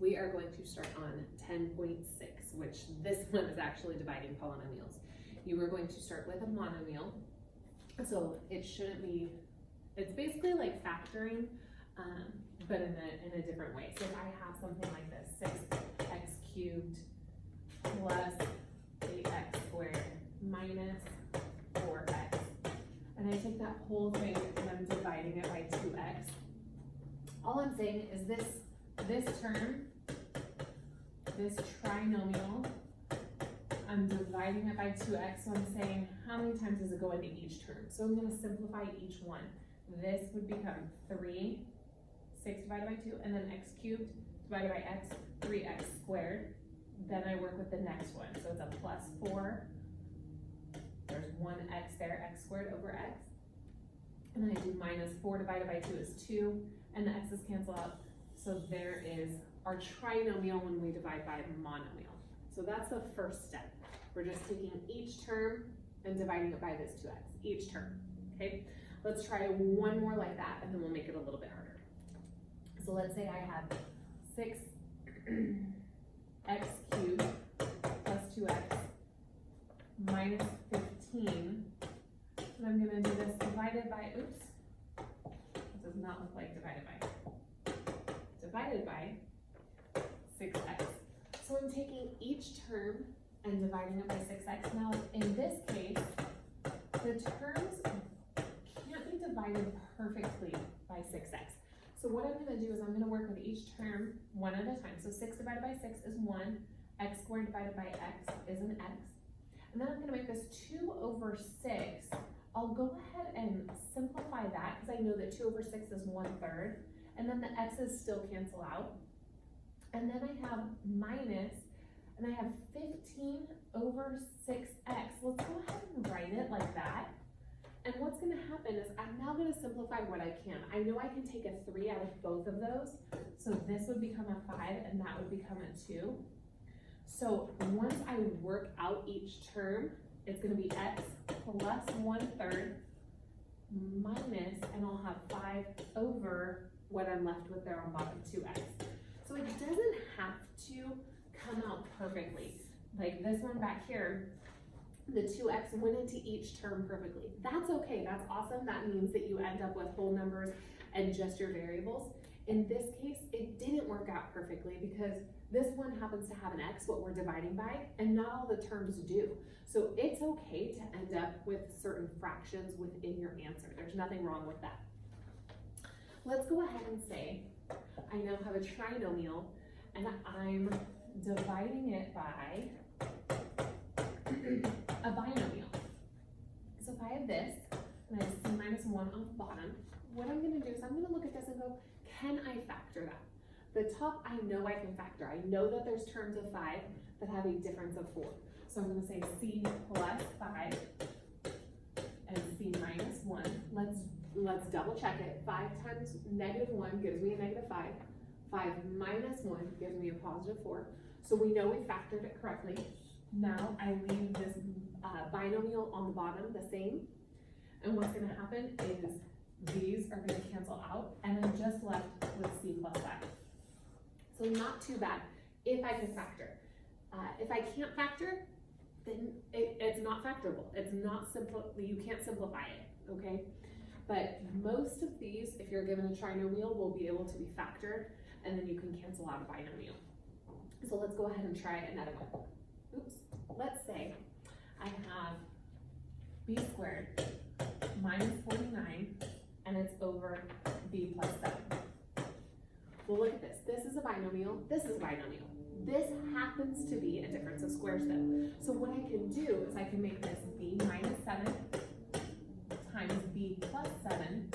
we are going to start on 10.6, which this one is actually dividing polynomials. You are going to start with a monomial, so it shouldn't be, it's basically like factoring, but in a different way. So if I have something like this, 6x cubed plus 8x squared minus 4x, and I take that whole thing and I'm dividing it by 2x. All I'm saying is this term, this trinomial, I'm dividing it by 2x, so I'm saying how many times does it go into each term? So I'm going to simplify each one. This would become 3, 6 divided by 2, and then x cubed divided by x, 3x squared. Then I work with the next one, so it's a plus 4. There's 1x there, x squared over x. And then I do minus 4 divided by 2 is 2, and the x's cancel out. So there is our trinomial when we divide by monomial. So that's the first step. We're just taking each term and dividing it by this 2x, each term, okay? Let's try one more like that, and then we'll make it a little bit harder. So let's say I have 6x cubed plus 2x minus 15. And I'm gonna do this divided by, oops, this does not look like divided by 6x. So I'm taking each term and dividing it by 6x. Now, in this case, the terms can't be divided perfectly by 6x. So what I'm going to do is I'm going to work with each term one at a time. So 6 divided by 6 is 1. X squared divided by x is an x. And then I'm going to make this 2 over 6. I'll go ahead and simplify that because I know that 2 over 6 is 1/3. And then the x's still cancel out. And then I have minus, and I have 15 over 6x. Let's go ahead and write it like that. And what's going to happen is I'm now going to simplify what I can. I know I can take a 3 out of both of those. So this would become a 5 and that would become a 2. So once I work out each term, it's going to be x plus 1/3 minus, and I'll have 5 over what I'm left with there on bottom, 2x. So it doesn't have to come out perfectly. Like this one back here, the 2x went into each term perfectly. That's okay, that's awesome. That means that you end up with whole numbers and just your variables. In this case, it didn't work out perfectly because this one happens to have an x, what we're dividing by, and not all the terms do. So it's okay to end up with certain fractions within your answer. There's nothing wrong with that. Let's go ahead and say I now have a trinomial and I'm dividing it by a binomial. So if I have this and I have c minus 1 on the bottom, what I'm going to do is I'm going to look at this and go, can I factor that? The top, I know I can factor. I know that there's terms of 5 that have a difference of 4. So I'm going to say c plus 5 and c minus 1. Let's double check it. 5 times -1 gives me a -5. 5 minus 1 gives me a +4. So we know we factored it correctly. Now I leave this binomial on the bottom the same. And what's going to happen is these are going to cancel out and I'm just left with c plus 5. So not too bad if I can factor. If I can't factor, then it's not factorable. It's not simple. You can't simplify it, okay? But most of these, if you're given a trinomial, will be able to be factored, and then you can cancel out a binomial. So let's go ahead and try another one. Oops. Let's say I have b squared minus 49, and it's over b plus 7. Well, look at this. This is a binomial. This is a binomial. This happens to be a difference of squares, though. So what I can do is I can make this b minus 7 times b plus 7.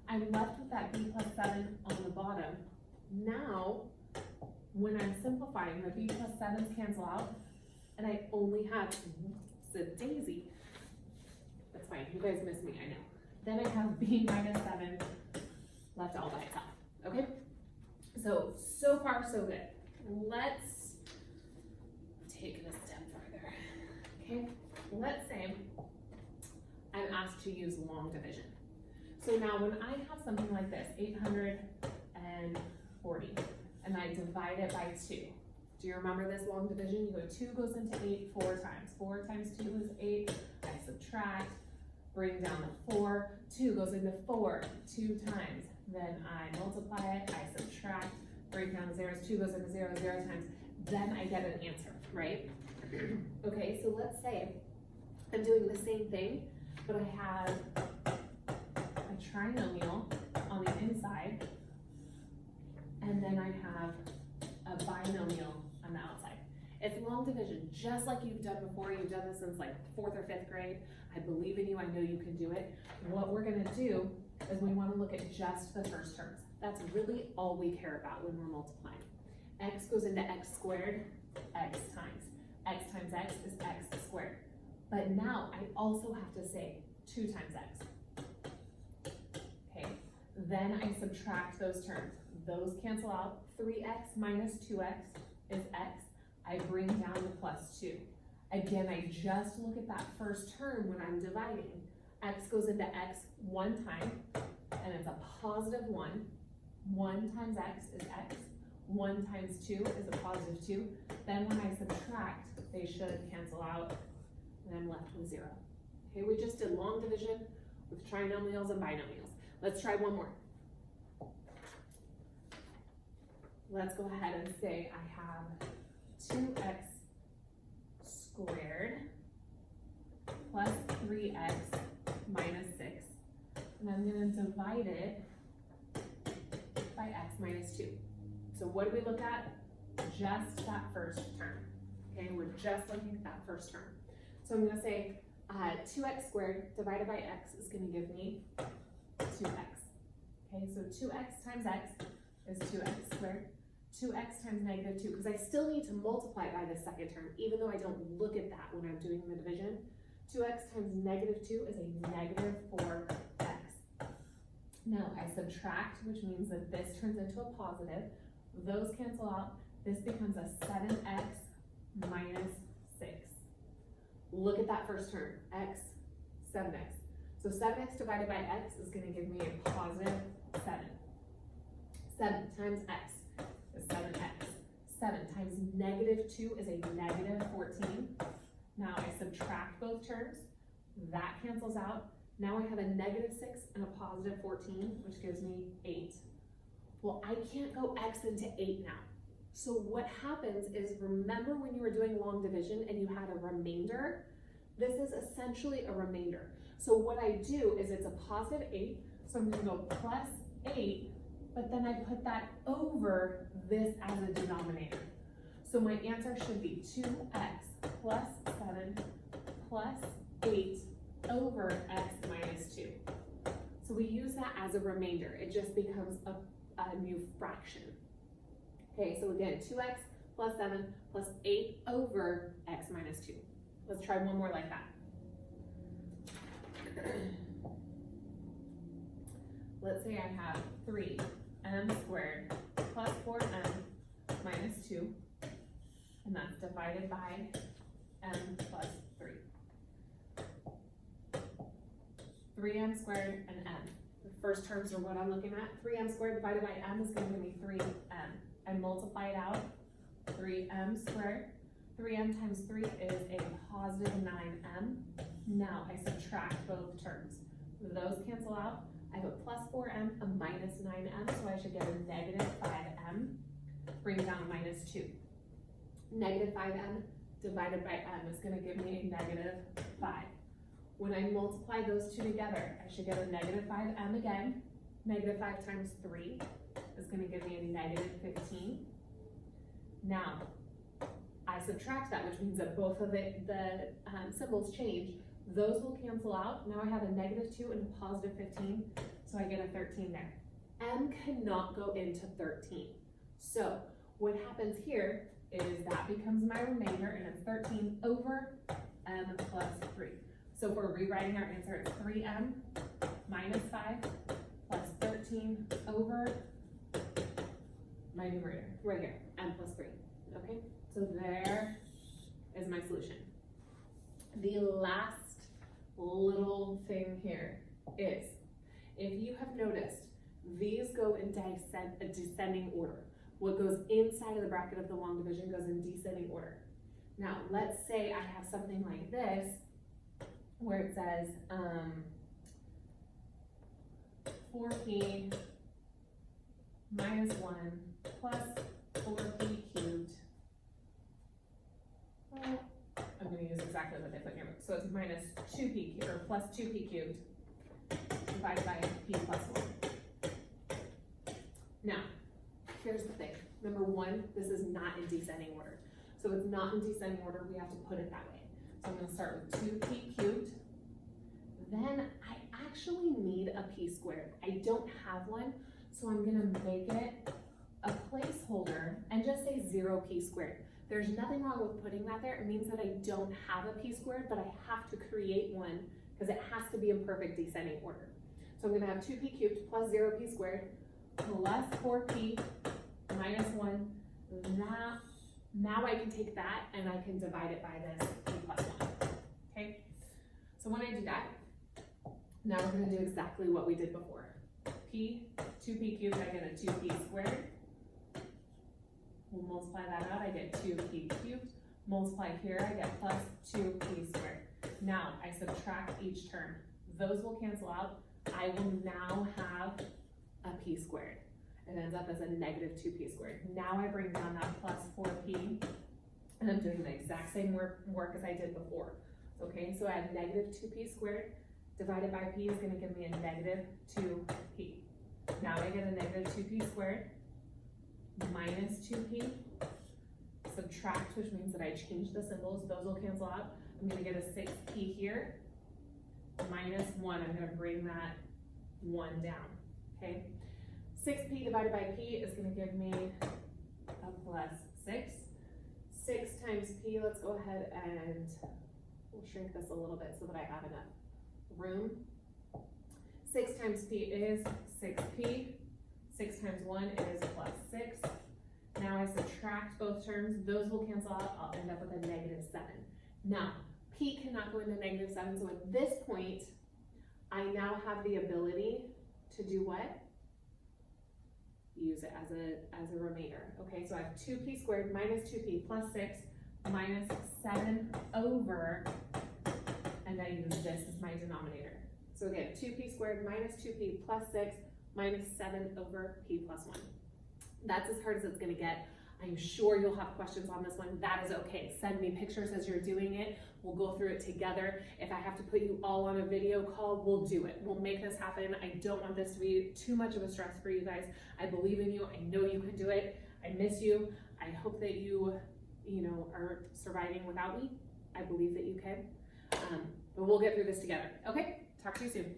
I'm left with that b plus 7 on the bottom. Now, when I'm simplifying, the b plus 7's cancel out, and I only have, it's a daisy. That's fine, you guys miss me, I know. Then I have b minus 7 left all by itself, okay? So far, so good. Let's take it a step further, okay? Let's say I'm asked to use long division. So now when I have something like this, 840, and I I divide it by 2. Do you remember this long division? You go 2 goes into 8 4 times. 4 times 2 is 8. I subtract, bring down the 4. 2 goes into 4 2 times. Then I multiply it, I subtract, break down the zeros. 2 goes into 0 0 times. Then I get an answer, right? Okay, so let's say I'm doing the same thing, but I have a trinomial on the inside, and then I have a binomial on the outside. It's long division, just like you've done before. You've done this since like 4th or 5th grade. I believe in you, I know you can do it. What we're gonna do is we wanna look at just the first terms. That's really all we care about when we're multiplying. X goes into x squared, x times x is x squared. But now I also have to say 2 times x. Okay, then I subtract those terms. Those cancel out. 3x minus 2x is x. I bring down the plus 2. Again, I just look at that first term when I'm dividing. X goes into x 1 time, and it's a positive 1. 1 times x is x. 1 times 2 is a positive 2. Then when I subtract, they should cancel out, and I'm left with 0. Okay, we just did long division with trinomials and binomials. Let's try one more. Let's go ahead and say I have 2x squared plus 3x minus 6. And I'm going to divide it by x minus 2. So what do we look at? Just that first term. Okay, we're just looking at that first term. So I'm going to say 2x squared divided by x is going to give me 2x. Okay, so 2x times x is 2x squared. 2x times negative 2, because I still need to multiply by the second term, even though I don't look at that when I'm doing the division. 2x times negative 2 is a negative 4x. Now I subtract, which means that this turns into a positive. Those cancel out. This becomes a 7x minus 6. Look at that first term, x, 7x. So 7x divided by x is going to give me a positive 7. 7 times x is 7x. 7 times negative 2 is a negative 14. Now I subtract both terms. That cancels out. Now I have a negative 6 and a positive 14, which gives me 8. Well, I can't go x into 8 now. So what happens is, remember when you were doing long division and you had a remainder? This is essentially a remainder. So what I do is it's a positive 8, so I'm going to go plus 8, but then I put that over this as a denominator. So my answer should be 2x plus 7 plus 8 over x minus 2. So we use that as a remainder. It just becomes a new fraction. Okay, so again, 2x plus 7 plus 8 over x minus 2. Let's try one more like that. Let's say I have 3m squared plus 4m minus 2, and that's divided by m plus 3. 3m squared and m. The first terms are what I'm looking at. 3m squared divided by m is going to give me 3m. I multiply it out, 3m squared. 3m times 3 is a positive 9m. Now I subtract both terms. Those cancel out. I have a plus 4m, a minus 9m, so I should get a negative 5m. Bring down a minus 2. Negative 5m divided by m is going to give me a negative 5. When I multiply those two together, I should get a negative 5m again. Negative 5 times 3 is going to give me a negative 15. Now, I subtract that, which means that both of the symbols change. Those will cancel out. Now I have a negative 2 and a positive 15, so I get a 13 there. M cannot go into 13. So what happens here is that becomes my remainder, and it's 13 over m plus 3. So if we're rewriting our answer, it's 3m minus 5 plus 13 over my numerator, right here, m plus 3. Okay, so there is my solution. The last little thing here is, if you have noticed, these go in a descending order. what goes inside of the bracket of the long division goes in descending order. Now, let's say I have something like this, where it says 4p minus 1 plus 4p cubed. Well, I'm going to use exactly what they put here. So it's minus 2p cubed, or plus 2p cubed divided by p plus 1. Now, here's the thing. Number one, this is not in descending order. So it's not in descending order, we have to put it that way. So I'm going to start with 2p cubed. Then I actually need a p squared. I don't have one, so I'm going to make it a placeholder and just say 0p squared. There's nothing wrong with putting that there. It means that I don't have a p squared, but I have to create one because it has to be in perfect descending order. So I'm going to have 2p cubed plus 0p squared plus 4p minus 1. Now I can take that and I can divide it by this p plus 1. Okay? So when I do that, now we're going to do exactly what we did before. 2p cubed, I get a 2p squared. We'll multiply that out, I get 2p cubed. Multiply here, I get plus 2p squared. Now I subtract each term. Those will cancel out. I will now have a p squared. It ends up as a negative 2p squared. Now I bring down that plus 4p, and I'm doing the exact same work as I did before. Okay, so I have negative 2p squared divided by p is going to give me a negative 2p. Now I get a negative 2p squared minus 2p, subtract, which means that I change the symbols, those will cancel out. I'm going to get a 6p here, minus 1, I'm going to bring that 1 down, okay? 6p divided by p is going to give me a plus 6. 6 times p, let's go ahead and we'll shrink this a little bit so that I have enough room. 6 times p is 6p. 6 times 1 is plus 6. Now I subtract both terms. Those will cancel out. I'll end up with a negative 7. Now, p cannot go into negative 7, so at this point, I now have the ability to do what? Use it as a remainder. Okay, so I have 2p squared minus 2p plus 6 minus 7 over, and I use this as my denominator. So again, 2p squared minus 2p plus 6 minus 7 over p plus 1. That's as hard as it's going to get. I'm sure you'll have questions on this one. That is okay. Send me pictures as you're doing it. We'll go through it together. If I have to put you all on a video call, we'll do it. We'll make this happen. I don't want this to be too much of a stress for you guys. I believe in you. I know you can do it. I miss you. I hope that you are surviving without me. I believe that you can. But we'll get through this together. Okay? Talk to you soon.